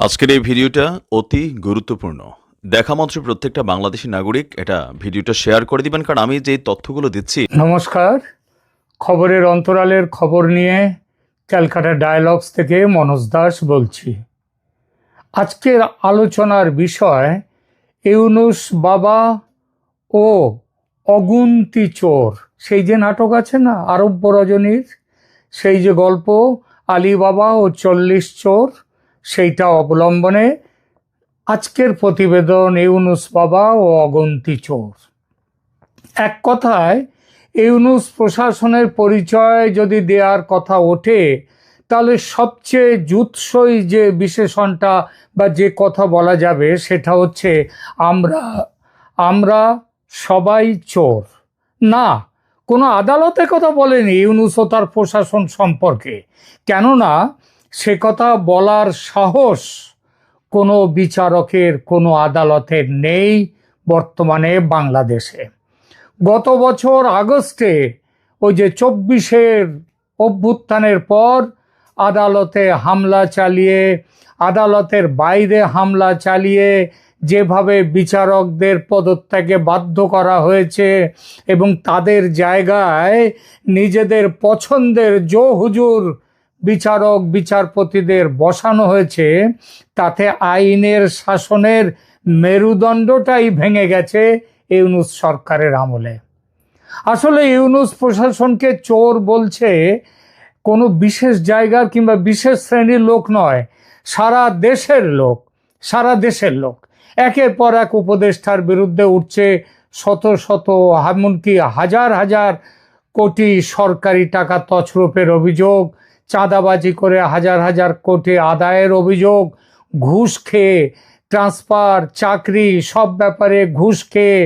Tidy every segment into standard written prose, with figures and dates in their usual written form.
আজকের এই ভিডিওটা অতি গুরুত্বপূর্ণ। দেখা মাত্র প্রত্যেকটা বাংলাদেশী নাগরিক এটা ভিডিওটা শেয়ার করে দিবেন, কারণ আমি যে তথ্যগুলো দিচ্ছি। নমস্কার, খবরের অন্তরালের খবর নিয়ে ক্যালকাটা ডায়ালগস থেকে মনোজ দাস বলছি। আজকের আলোচনার বিষয় ইউনুস বাবা ও অগুন্তি চোর। সেই যে নাটক আছে না আরব্য রজনীর, সেই যে গল্প আলী বাবা ও 40 চোর, সেইটা অবলম্বনে আজকের প্রতিবেদন ইউনুস বাবা ও অগুন্তি চোর। এক কথায় ইউনুস প্রশাসনের পরিচয় যদি দেওয়ার কথা ওঠে, তাহলে সবচেয়ে জুৎসই যে বিশেষণটা বা যে কথা বলা যাবে সেটা হচ্ছে আমরা আমরা সবাই চোর। না, কোনো আদালতে কথা বলেনি ইউনুস ও তার প্রশাসন সম্পর্কে, কেননা সে কথা বলার সাহস কোনো বিচারকের, কোনো আদালতের নেই বর্তমানে বাংলাদেশে। গত বছর আগস্টে ওই যে 24-এর অভ্যুত্থানের পর আদালতে হামলা চালিয়ে, আদালতের বাইরে হামলা চালিয়ে যেভাবে বিচারকদের পদত্যাগে বাধ্য করা হয়েছে এবং তাদের জায়গায় নিজেদের পছন্দের জো হুজুর বিচারক বিচারপতিদের বসানো হয়েছে, তাতে আইনের শাসনের মেরুদণ্ডটাই ভেঙে গেছে ইউনুস সরকারের আমলে। আসলে ইউনুস প্রশাসনকে চোর বলছে কোনো বিশেষ জায়গার কিংবা বিশেষ শ্রেণীর লোক নয়, সারা দেশের লোক। সারা দেশের লোক একের পর এক উপদেষ্টার বিরুদ্ধে উঠছে শত শত, এমনকি হাজার হাজার কোটি সরকারি টাকা তছরূপের অভিযোগ, চাঁদাবাজি করে হাজার হাজার কোটি আদায়ের অভিযোগ, ঘুষ খেয়ে ট্রান্সফার, চাকরি সব ব্যাপারে ঘুষ খেয়ে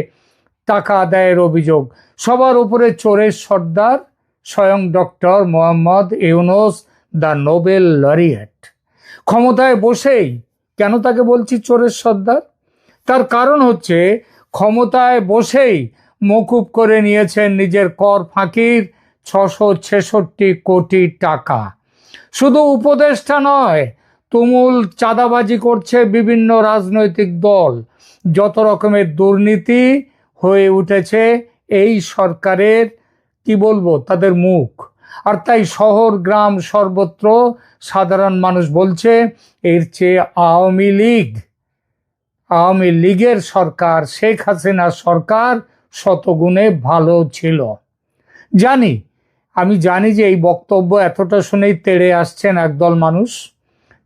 টাকা আদায়ের অভিযোগ। সবার উপরে চোরের সর্দার স্বয়ং doctor Mohammad Yunus, the Nobel laureate. ক্ষমতায় বসেই কেন তাকে বলছি চোরের সর্দার? তার কারণ হচ্ছে ক্ষমতায় বসেই মকুব করে নিয়েছেন নিজের কর ফাঁকির 666 কোটি টাকা। শুধু উপদেষ্টা নয়, তুমুল চাঁদাবাজি করছে বিভিন্ন রাজনৈতিক দল। যত রকমের দুর্নীতি হয়ে উঠেছে এই সরকারের, কি বলবো, তাদের মুখ। আর তাই শহর গ্রাম সর্বত্র সাধারণ মানুষ বলছে এর চেয়ে আওয়ামী লীগের সরকার, শেখ হাসিনার সরকার শতগুণে ভালো ছিল। আমি জানি যে এই বক্তব্য এতটা শুনেই তেড়ে আসছেন একদল মানুষ।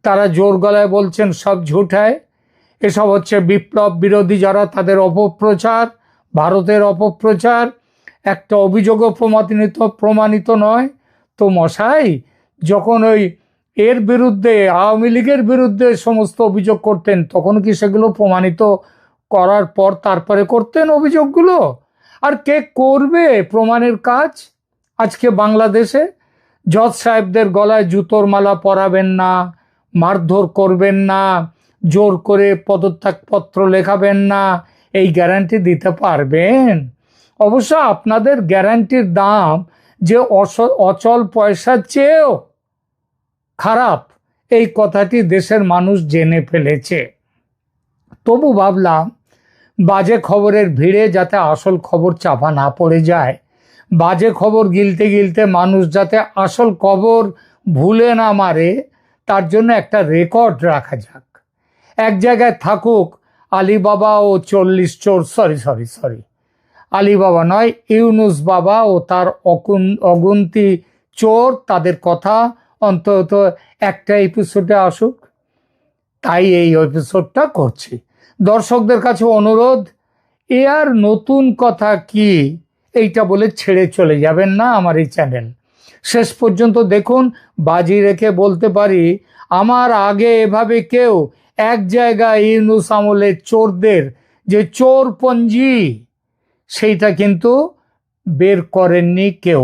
তারা জোর গলায় বলছেন সব ঝুঠায়, এসব হচ্ছে বিপ্লব বিরোধী যারা, তাদের অপপ্রচার, ভারতের অপপ্রচার। একটা অভিযোগও প্রমাণিত নয় তো মশাই। যখন ওই এর বিরুদ্ধে, আওয়ামী লীগের বিরুদ্ধে সমস্ত অভিযোগ করতেন, তখন কি সেগুলো প্রমাণিত করার পর তারপরে করতেন অভিযোগগুলো? আর কে করবে প্রমাণের কাজ? আজকে বাংলাদেশে জজ সাহেবদের গলায় জুতোর মালা পরাবেন না, মারধর করবেন না, জোর করে পদত্যাগপত্র লেখাবেন না, এই গ্যারান্টি দিতে পারবেন? অবশ্য আপনাদের গ্যারান্টির দাম যে অচল পয়সার চেয়েও খারাপ, এই কথাটি দেশের মানুষ জেনে ফেলেছে। তবু ভাবলাম বাজে খবরের ভিড়ে যাতে আসল খবর চাপা না পড়ে যায়, বাজে খবর গিলতে গিলতে মানুষ যাতে আসল খবর ভুলে না মারে, তার জন্য একটা রেকর্ড রাখা যাক। এক জায়গায় থাকুক আলী বাবা ও 40 চোর, সরি আলী বাবা নয়, ইউনুস বাবা ও তার অগুন্তি চোর, তাদের কথা অন্তত একটা এপিসোডে আসুক। তাই এই এপিসোডটা করছি। দর্শকদের কাছে অনুরোধ, এ আর নতুন কথা কি এইটা বলে ছেড়ে চলে যাবেন না আমার এই চ্যানেল। শেষ পর্যন্ত দেখুন। বাজি রেখে বলতে পারি, আমার আগে এভাবে কেউ এক জায়গায় ইউনুস আমলের চোরদের যে চোরপঞ্জি, সেইটা কিন্তু বের করেননি কেউ।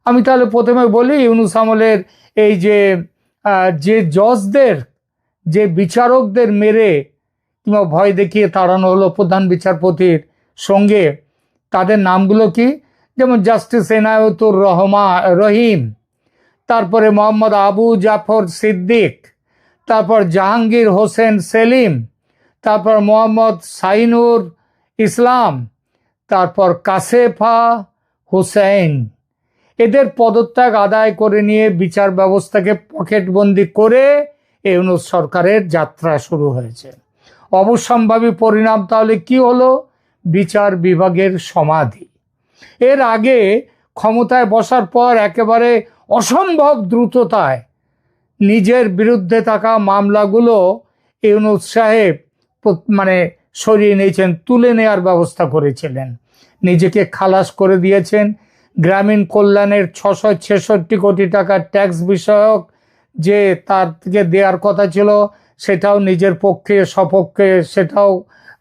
আমি তাহলে প্রথমে বলি, ইউনুস আমলের এই যে জজদের, যে বিচারকদের মেরে কিংবা ভয় দেখিয়ে তাড়ানো হলো প্রধান বিচারপতির সঙ্গে, তাদের নামগুলো কি? যেমন জাস্টিস রহিম, তারপরে মোহাম্মদ আবু জাফর সিদ্দিক, তারপর জাহাঙ্গীর হোসেন সেলিম, তারপর মোহাম্মদ সাইনুর ইসলাম, তারপর কাশেফা হুসাইন, এদের পদত্যাগ আদায় করে নিয়ে বিচার ব্যবস্থাকে পকেটবন্দি করে ইউনূস সরকারের যাত্রা শুরু হয়েছে। অবশ্যম্ভাবী পরিণাম তাহলে কি হলো? বিচার বিভাগের সমাধি। এর আগে ক্ষমতায় বসার পর একেবারে অসম্ভব দ্রুততায় নিজের বিরুদ্ধে থাকা মামলাগুলো ইউনূস সাহেব সরিয়ে নিয়েছেন, তুলে নেওয়ার ব্যবস্থা করেছিলেন, নিজেকে খালাস করে দিয়েছেন। গ্রামীণ কল্যাণের 666 কোটি টাকার ট্যাক্স বিষয়ক যে তার থেকে দেওয়ার কথা ছিল সেটাও নিজের পক্ষে সপক্ষে সেটাও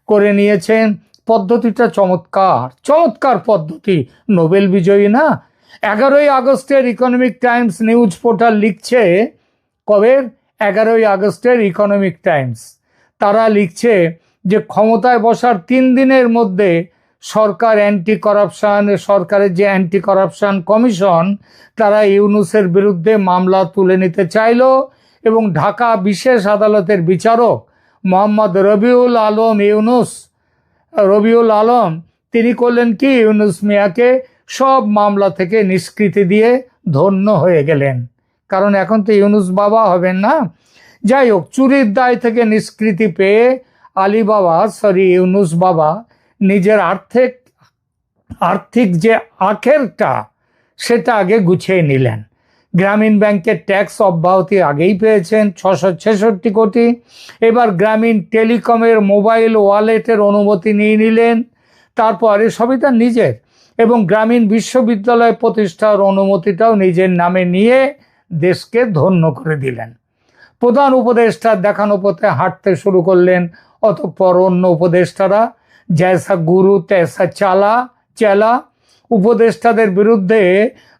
করে নিয়েছেন। পদ্ধতিটা চমৎকার, চমৎকার পদ্ধতি, নোবেল বিজয়ী না? 11ই আগস্টের ইকোনমিক টাইমস নিউজ পোর্টাল লিখছে, কবে? 11ই আগস্টের ইকোনমিক টাইমস, তারা লিখছে যে ক্ষমতায় বসার 3 দিনের মধ্যে সরকারের যে অ্যান্টি করাপশন কমিশন, তারা ইউনূসের বিরুদ্ধে মামলা তুলে নিতে চাইল এবং ঢাকা বিশেষ আদালতের বিচারক মোহাম্মদ রবিউল আলম তিনি করলেন কি, ইউনূস মিয়াকে সব মামলা থেকে নিষ্কৃতি দিয়ে ধন্য হয়ে গেলেন। কারণ এখন তো ইউনূস বাবা হবেন না। যাই হোক, চুরির দায় থেকে নিষ্কৃতি পেয়ে ইউনূস বাবা নিজের আর্থিক যে আখেরটা সেটা আগে গুছিয়ে নিলেন। গ্রামীণ ব্যাংকের ট্যাক্স অব্যাহতি আগেই পেয়েছেন 666 কোটি। এবার গ্রামীণ টেলিকমের মোবাইল ওয়ালেটের অনুমতি নিয়ে নিলেন। তারপর সবই তার নিজের, এবং গ্রামীণ বিশ্ববিদ্যালয় প্রতিষ্ঠার অনুমতিটাও নিজের নামে নিয়ে দেশকে ধন্য করে দিলেন। প্রধান উপদেষ্টার দেখানো পথে হাঁটতে শুরু করলেন। অতঃপর অন্য উপদেষ্টারা জয়সা গুরু তৈসা চেলা। উপদেষ্টাদের বিরুদ্ধে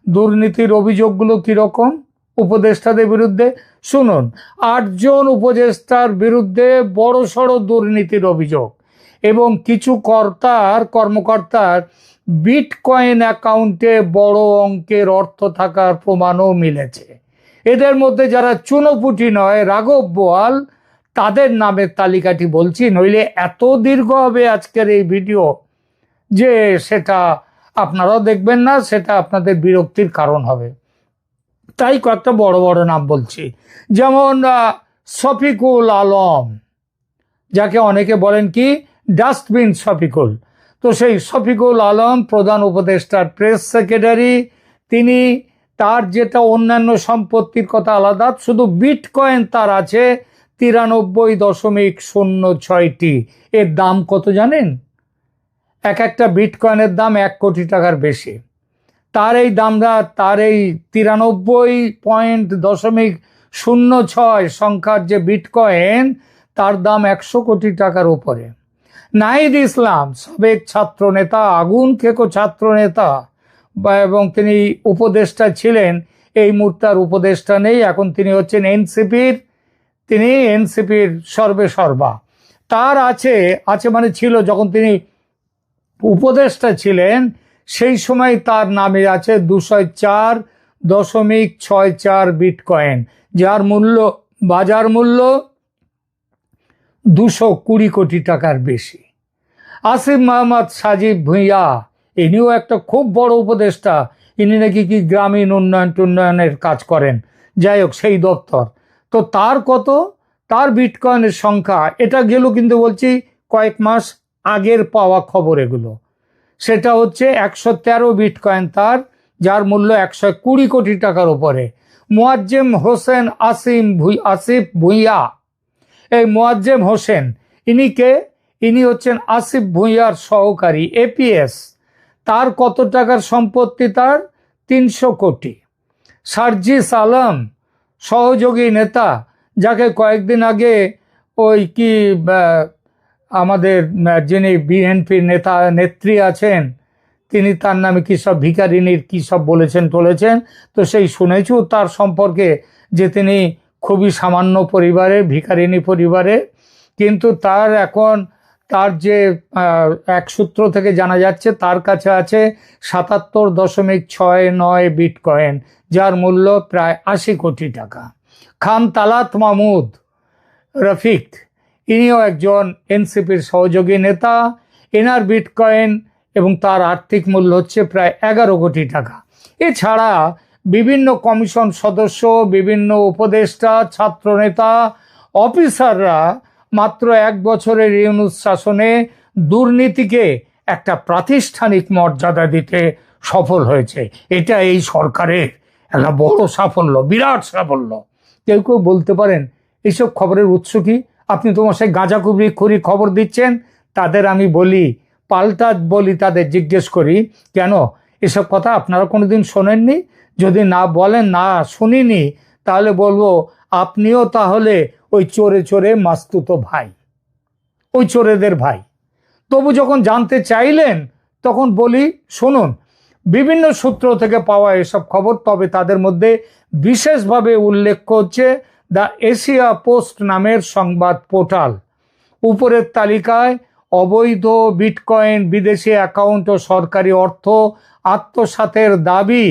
দুর্নীতির অভিযোগগুলো কিরকম? উপদেষ্টাদের বিরুদ্ধে শুনুন, 8 জন উপদেষ্টার বিরুদ্ধে বড়সড় দুর্নীতির অভিযোগ এবং কিছু কর্মকর্তার বিটকয়েন অ্যাকাউন্টে বড় অঙ্কের অর্থ থাকার প্রমাণও মিলেছে। এদের মধ্যে যারা চুনোপুটি নয়, রাঘব বোয়াল, তাদের নামের তালিকাটি বলছি, নইলে এত দীর্ঘ হবে আজকের এই ভিডিও যে সেটা আপনারাও দেখবেন না, সেটা আপনাদের বিরক্তির কারণ হবে। তাই কয়েকটা বড় বড় নাম বলছি, যেমন শফিকুল আলম, যাকে অনেকে বলেন কি ডাস্টবিন শফিকুল। তো সেই শফিকুল আলম প্রধান উপদেষ্টার প্রেস সেক্রেটারি, তিনি তার যেটা অন্যান্য সম্পত্তির কথা আলাদা, শুধু বিটকয়েন তার আছে 93.06টি। এর দাম কত জানেন? একটা বিটকয়েনের দাম 1 কোটি টাকার বেশি। তার এই 93.06 সংখ্যার যে বিটকয়েন, তার দাম 100 কোটি টাকার উপরে। নাহিদ ইসলাম, সাবেক ছাত্র নেতা, আগুন খেকো ছাত্র নেতা, এবং তিনি উপদেষ্টা ছিলেন, এই মুহূর্তে উপদেষ্টা নেই, এখন তিনি হচ্ছেন এনসিপির সর্বেসর্বা। তার আছে মানে ছিল, যখন তিনি উপদেষ্টা ছিলেন সেই সময় তার নামে আছে 204.64 বিটকয়েন, যার বাজার মূল্য 220 কোটি টাকার বেশি। আসিফ মোহাম্মদ সাজিব ভুঁইয়া, ইনিও একটা খুব বড় উপদেষ্টা, ইনি নাকি কি গ্রামীণ উন্নয়নের কাজ করেন, যাই হোক সেই দপ্তর। তো তার কত? তার বিটকয়েনের সংখ্যা, এটা গেল কিন্তু বলছি কয়েক মাস আগের পাওয়া খবর এগুলো, সেটা হচ্ছে 113 বিটকয়েন তার, যার মূল্য 120 কোটি টাকার উপরে। মোয়াজ্জেম হোসেন আসিফ ভুঁইয়া, এই মোয়াজ্জেম হোসেন ইনি হচ্ছেন আসিফ ভুঁইয়ার সহকারী এপিএস। তার কত টাকার সম্পত্তি? তার 300 কোটি। সার্জিস আলম, সহযোগী নেতা, যাকে কয়েকদিন আগে আমাদের যিনি বিএনপির নেত্রী আছেন, তিনি তার নামে কি সব ভিখারিনীর কি সব বলেছেন, তো সেই শুনেছি তার সম্পর্কে যে তিনি খুবই সামান্য পরিবারে, ভিখারিনী পরিবারে, কিন্তু তার যে এক সূত্র থেকে জানা যাচ্ছে তার কাছে আছে 77.69 বিটকয়েন, যার মূল্য প্রায় 80 কোটি টাকা। খান তালাত মাহমুদ, রফিক, ইনিও একজন এনসিপির সহযোগী নেতা। এনার বিটকয়েন এবং তার আর্থিক মূল্য হচ্ছে প্রায় 11 কোটি টাকা। এছাড়া বিভিন্ন কমিশন সদস্য, বিভিন্ন উপদেষ্টা, ছাত্রনেতা, অফিসাররা মাত্র 1 বছরের ইউনূস শাসনে দুর্নীতিকে একটা প্রাতিষ্ঠানিক মর্যাদা দিতে সফল হয়েছে। এটা এই সরকারের একটা বড় সাফল্য, বিরাট সাফল্য। কেউ কেউ বলতে পারেন এইসব খবরের উৎস কি? আপনি তো মশাই গাঁজাখুরি খবর দিচ্ছেন। তাদের আমি বলি, পাল্টা বলি, তাদের জিজ্ঞেস করি, কেন এসব কথা আপনারা কোনোদিন শোনেননি? যদি না বলেন না শুনিনি, তাহলে বলবো আপনিও তাহলে ওই চোরে চোরে মাস্তুতো ভাই, ওই চোরেদের ভাই। তবু যখন জানতে চাইলেন তখন বলি শুনুন, বিভিন্ন সূত্র থেকে পাওয়া এসব খবর। তবে তাদের মধ্যে বিশেষভাবে উল্লেখ হচ্ছে দ্য এশিয়া পোস্ট নামের সংবাদ পোর্টাল। উপরের তালিকায় অবৈধ বিটকয়েন, বিদেশি অ্যাকাউন্ট ও সরকারি অর্থ আত্মসাতের দাবি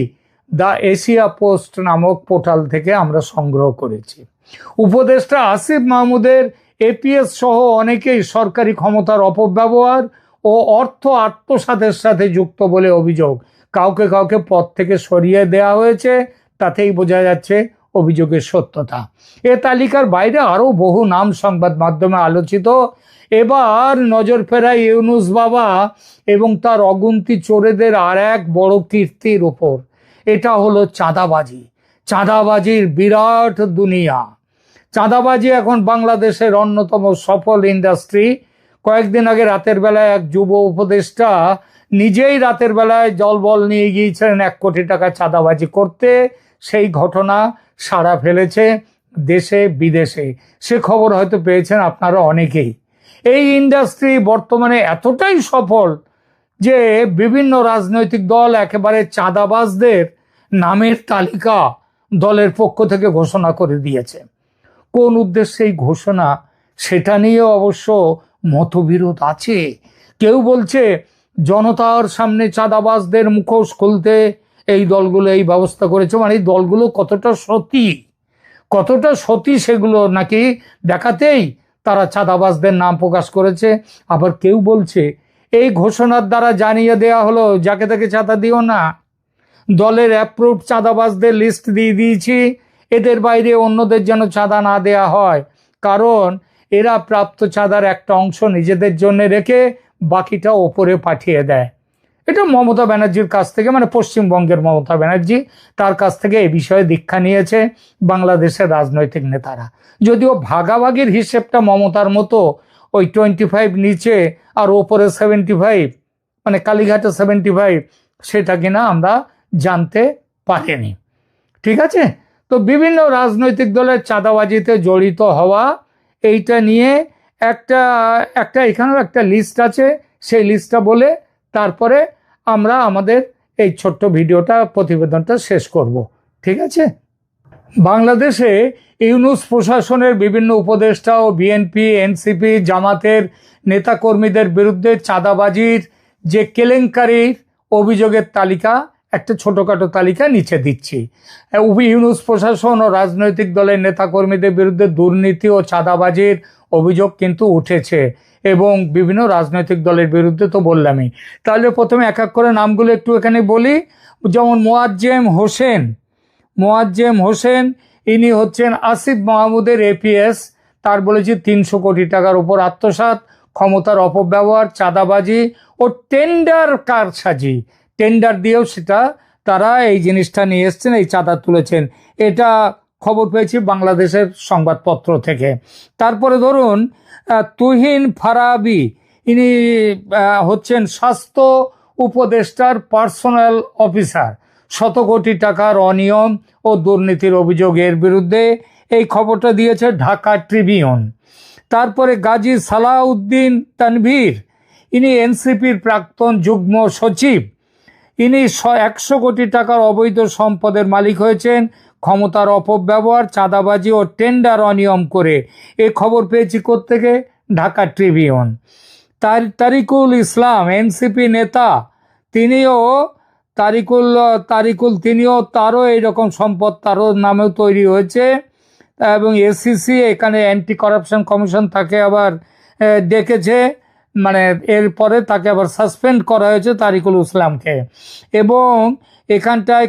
দ্য এশিয়া পোস্ট নামক পোর্টাল থেকে আমরা সংগ্রহ করেছি। উপদেষ্টা আসিফ মাহমুদের এপিএস সহ অনেকেই সরকারি ক্ষমতার অপব্যবহার ও অর্থ আত্মসাতের সাথে যুক্ত বলে অভিযোগ। কাউকে কাউকে পদ থেকে সরিয়ে দেওয়া হয়েছে, তাতেই বোঝা যাচ্ছে অভিযোগের সত্যতা। এ তালিকার বাইরে আরও বহু নাম সংবাদ মাধ্যমে আলোচিত। এবার নজর ফেরাই ইউনূস বাবা এবং তার অগুন্তি চোরেদের আর এক বড় কীর্তির উপর। এটা হলো চাঁদাবাজি। চাঁদাবাজির বিরাট দুনিয়া। চাঁদাবাজি এখন বাংলাদেশের অন্যতম সফল ইন্ডাস্ট্রি। কয়েকদিন আগে রাতের বেলায় এক যুব উপদেষ্টা নিজেই রাতের বেলায় জলবল নিয়ে গিয়েছিলেন 1 কোটি টাকা চাঁদাবাজি করতে। সেই ঘটনা সাড়া ফেলেছে দেশে বিদেশে। সে খবর হয়তো পেয়েছেন আপনারা অনেকেই। এই ইন্ডাস্ট্রি বর্তমানে এতটাই সফল যে বিভিন্ন রাজনৈতিক দল একেবারে চাঁদাবাজদের নামের তালিকা দলের পক্ষ থেকে ঘোষণা করে দিয়েছে। কোন উদ্দেশ্যে এই ঘোষণা, সেটা নিয়ে অবশ্য মতবিরোধ আছে। কেউ বলছে জনতার সামনে চাঁদাবাজদের মুখোশ খুলতে এই দলগুলো এই ব্যবস্থা করেছে। মানে এই দলগুলো কতটা সতী সেগুলো নাকি দেখাতেই তারা চাঁদাবাজদের নাম প্রকাশ করেছে। আবার কেউ বলছে এই ঘোষণার দ্বারা জানিয়ে দেয়া হলো যাকে তাকে চাঁদা দিও না। দলের অ্যাপ্রুভড চাঁদাবাজদের লিস্ট দিয়ে দিয়েছি, এদের বাইরে অন্যদের যেন চাঁদা না দেয়া হয়, কারণ এরা প্রাপ্ত চাঁদার একটা অংশ নিজেদের জন্য রেখে বাকিটা ওপরে পাঠিয়ে দেয়। এটা মমতা ব্যানার্জির কাছ থেকে, মানে পশ্চিমবঙ্গের মমতা ব্যানার্জি, তার কাছ থেকে এই বিষয়ে দীক্ষা নিয়েছে বাংলাদেশের রাজনৈতিক নেতারা। যদিও ভাগাভাগির হিসেবটা মমতার মতো ওই 25 নিচে আর ওপরে 75, মানে কালীঘাটে 75, সেটা কিনা আমরা জানতে পারিনি। ঠিক আছে, তো বিভিন্ন রাজনৈতিক দলের চাঁদাবাজিতে জড়িত হওয়া, এইটা নিয়ে একটা এখানেও একটা লিস্ট আছে। সেই লিস্টটা বলে তারপরে আমরা আমাদের এই ছোট্ট ভিডিওটা, প্রতিবেদনটা শেষ করব। ঠিক আছে, বাংলাদেশে ইউনূস প্রশাসনের বিভিন্ন উপদেষ্টা ও বিএনপি, এনসিপি, জামাতের নেতাকর্মীদের বিরুদ্ধে চাঁদাবাজির যে কেলেঙ্কারির অভিযোগের তালিকা, একটা ছোটোখাটো তালিকা নিচে দিচ্ছি। ইউনূস প্রশাসন ও রাজনৈতিক দলের নেতাকর্মীদের বিরুদ্ধে দুর্নীতি ও চাঁদাবাজির অভিযোগ কিন্তু উঠেছে এবং বিভিন্ন রাজনৈতিক দলের বিরুদ্ধে তো বললামই। তাহলে প্রথমে এক এক করে নামগুলো একটু এখানে বলি। যেমন মোয়াজ্জেম হোসেন, ইনি হচ্ছেন আসিফ মাহমুদের এপিএস। তার বলেছি 300 কোটি টাকার উপর আত্মসাৎ, ক্ষমতার অপব্যবহার, চাঁদাবাজি ও টেন্ডার কারসাজি। টেন্ডার দিয়েও সেটা তারা এই জিনিসটা নিয়ে এসছেন, এই চাঁদা তুলেছেন। এটা খবর পেয়েছি বাংলাদেশের সংবাদপত্র থেকে। তারপরে ধরুন তুহিন ফারাবি, ইনি হচ্ছেন স্বাস্থ্য উপদেষ্টার পার্সোনাল অফিসার। 100 কোটি টাকার অনিয়ম ও দুর্নীতির অভিযোগের বিরুদ্ধে এই খবরটা দিয়েছে ঢাকা ট্রিবিউন। তারপরে গাজী সালাউদ্দিন তানভীর, ইনি এনসিপির প্রাক্তন যুগ্ম সচিব। ইনি 100 কোটি টাকার অবৈধ সম্পদের মালিক হয়েছেন ক্ষমতার অপব্যবহার, চাঁদাবাজি ও টেন্ডার অনিয়ম করে। এ খবর পেয়েছি কোত্থেকে? ঢাকা ট্রিবিউন। তারিকুল ইসলাম, এনসিপি নেতা, তারও এইরকম সম্পদ তারও নামেও তৈরি হয়েছে। এবং এসিসি এখানে অ্যান্টি কারাপশন কমিশন তাকে আবার ডেকেছে, মানে এরপরে তাকে আবার সাসপেন্ড করা হয়েছে তারিকুল ইসলামকে। এবং এখানটায়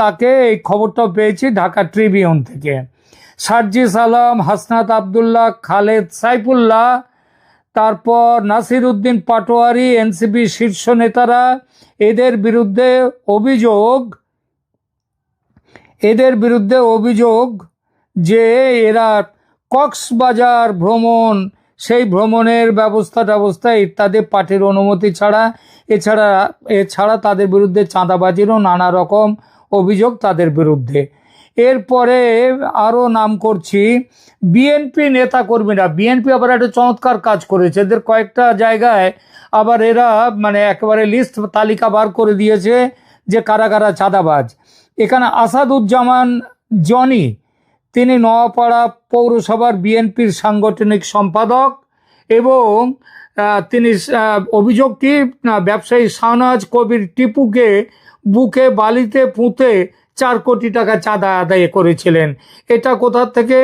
তাকে এই খবরটা পেয়েছি ঢাকা ট্রিবিউন থেকে। সার্জিস আলম, হাসনাত আবদুল্লাহ, খালেদ সাইফুল্লাহ, তারপর নাসির উদ্দিন পাটোয়ারি, এনসিপি শীর্ষ নেতারা, এদের বিরুদ্ধে অভিযোগ যে এরা কক্সবাজার ভ্রমণ, সেই ভ্রমণের ব্যবস্থা ইত্যাদি পার্টির অনুমতি ছাড়া, এছাড়া তাদের বিরুদ্ধে চাঁদাবাজিরও নানা রকম অভিযোগ তাদের বিরুদ্ধে। এরপরে আরও নাম করছি বিএনপি নেতাকর্মীরা। বিএনপি আবার একটা চমৎকার কাজ করেছে, এদের কয়েকটা জায়গায় আবার এরা মানে একেবারে লিস্ট তালিকা বার করে দিয়েছে যে কারা কারা চাঁদাবাজ। এখানে আসাদুজ্জামান জনি, তিনি নোয়াপাড়া পৌরসভার বিএনপির সাংগঠনিক সম্পাদক, এবং তিনি অভিযোগটি ব্যবসায়ী শাহনাজ কবির টিপুকে বুকে বালিতে পুঁতে 4 কোটি টাকা চাঁদা আদায় করেছিলেন। এটা কোথা থেকে?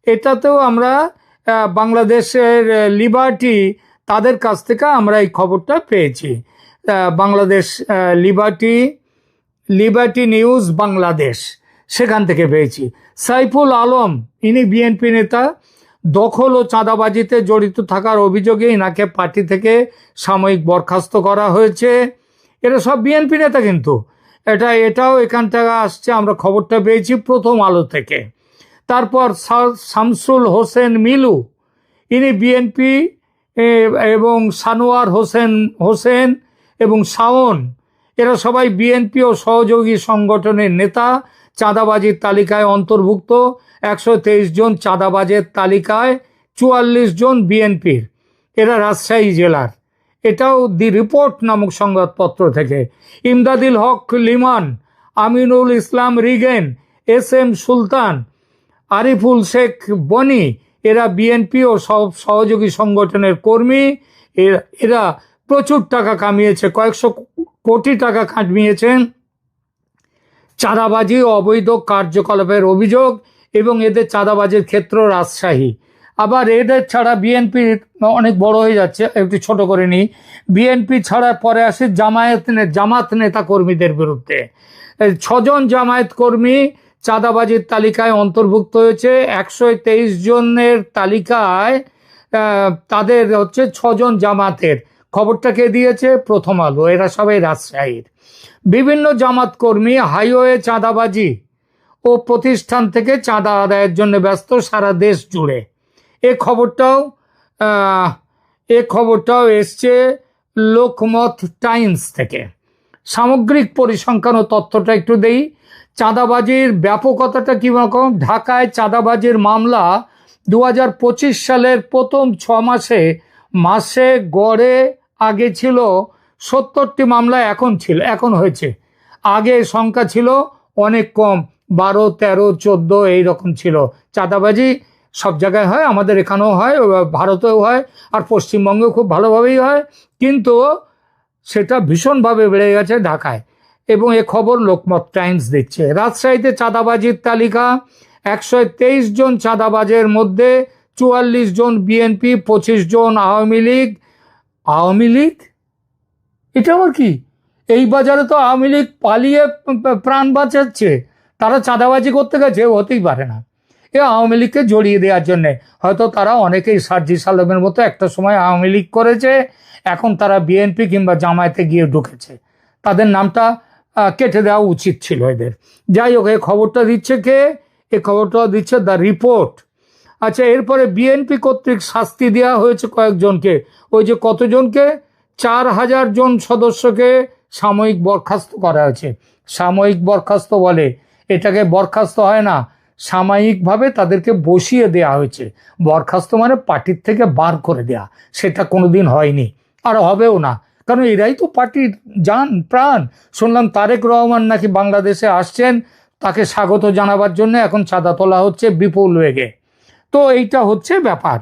এটাতেও আমরা বাংলাদেশের লিবার্টি, তাদের কাছ থেকে আমরা এই খবরটা পেয়েছি। বাংলাদেশ লিবার্টি নিউজ বাংলাদেশ, সেখান থেকে পেয়েছি। সাইফুল আলম, ইনি বিএনপি নেতা, দখল ও চাঁদাবাজিতে জড়িত থাকার অভিযোগে ইনাকে পার্টি থেকে সাময়িক বরখাস্ত করা হয়েছে। এরা সব বিএনপি নেতা, কিন্তু এটাও এখান থেকে আসছে, আমরা খবরটা পেয়েছি প্রথম আলো থেকে। তারপর শামসুল হোসেন মিলু, ইনি বিএনপি, এবং সানোয়ার হোসেন এবং শাওন, এরা সবাই বিএনপি ও সহযোগী সংগঠনের নেতা, চাঁদাবাজির তালিকায় অন্তর্ভুক্ত। 123 জন চাঁদাবাজের তালিকায় 44 জন বিএনপির, এরা রাজশাহী জেলার। এটাও দি রিপোর্ট নামক সংবাদপত্র থেকে। ইমদাদুল হক লিমান, আমিনুল ইসলাম রিগেন, SM সুলতান, আরিফুল শেখ বনি, এরা বিএনপি ও সহযোগী সংগঠনের কর্মী। এরা প্রচুর টাকা কামিয়েছে, কয়েকশো কোটি টাকা কামিয়েছেন চাঁদাবাজি ও অবৈধ কার্যকলাপের অভিযোগ, এবং এদের চাঁদাবাজির ক্ষেত্র রাজশাহী। আবার এদের ছাড়া বিএনপি অনেক বড় হয়ে যাচ্ছে, একটু ছোট করে নিই। বিএনপি ছাড়া পরে আসে জামাত নেতা কর্মীদের বিরুদ্ধে। 6 জন জামায়াত কর্মী চাঁদাবাজির তালিকায় অন্তর্ভুক্ত হয়েছে। 123 জনের তালিকায় তাদের হচ্ছে 6 জন জামাতের। খবরটা কে দিয়েছে? প্রথম আলো। এরা সবাই রাজশাহীর। বিভিন্ন জামাত কর্মী হাইওয়ে চাঁদাবাজি ও প্রতিষ্ঠান থেকে চাঁদা আদায়ের জন্য ব্যস্ত সারা দেশ জুড়ে। এ খবরটাও এসছে লোকমত টাইমস থেকে। সামগ্রিক পরিসংখ্যান ও তথ্যটা একটু দেই। চাঁদাবাজির ব্যাপকতাটা কীরকম? ঢাকায় চাঁদাবাজির মামলা 2025 সালের প্রথম 6 মাসে গড়ে আগে ছিল 70টি মামলা, এখন হয়েছে। আগে সংখ্যা ছিল অনেক কম, 12, 13, 14 এইরকম ছিল। চাঁদাবাজি সব জায়গায় হয়, আমাদের এখানেও হয়, ভারতেও হয়, আর পশ্চিমবঙ্গেও খুব ভালোভাবেই হয়, কিন্তু সেটা ভীষণভাবে বেড়ে গেছে ঢাকায়। এবং এ খবর লোকমত টাইমস দিচ্ছে। রাজশাহীতে চাঁদাবাজির তালিকা: 123 জন চাঁদাবাজের মধ্যে 44 জন বিএনপি, 25 জন আওয়ামী লীগ। এটা আবার কি? এই বাজারে তো আওয়ামী লীগ পালিয়ে প্রাণ বাঁচাচ্ছে, তারা চাঁদাবাজি করতে গেছে? হতেই পারে না। এ আওয়ামী লীগকে জড়িয়ে দেওয়ার জন্যে হয়তো তারা অনেকেই সার্জিস আলমের মতো একটা সময় আওয়ামী লীগ করেছে, এখন তারা বিএনপি কিংবা জামায়াতে গিয়ে ঢুকেছে, তাদের নামটা কেটে দেওয়া উচিত ছিল এদের। যাই হোক, এই খবরটা দিচ্ছে কে? এই খবরটা দিচ্ছে দ্য রিপোর্ট। আচ্ছা, এরপরে বিএনপি কর্তৃক শাস্তি দেওয়া হয়েছে কয়েকজনকে। ওই যে কতজনকে? 4000 জন সদস্যকে সাময়িক বরখাস্ত করা হয়েছে। সাময়িক বরখাস্ত বলে, এটাকে বরখাস্ত হয় না, সাময়িকভাবে তাদেরকে বসিয়ে দেয়া হয়েছে। বরখাস্ত মানে পার্টির থেকে বার করে দেয়া, সেটা কোনোদিন হয়নি, আর হবেও না, কারণ এরাই তো পার্টির জান প্রাণ। শুনলাম তারেক রহমান নাকি বাংলাদেশে আসছেন, তাকে স্বাগত জানাবার জন্য এখন চাঁদা তোলা হচ্ছে বিপুল বেগে। তো এইটা হচ্ছে ব্যাপার।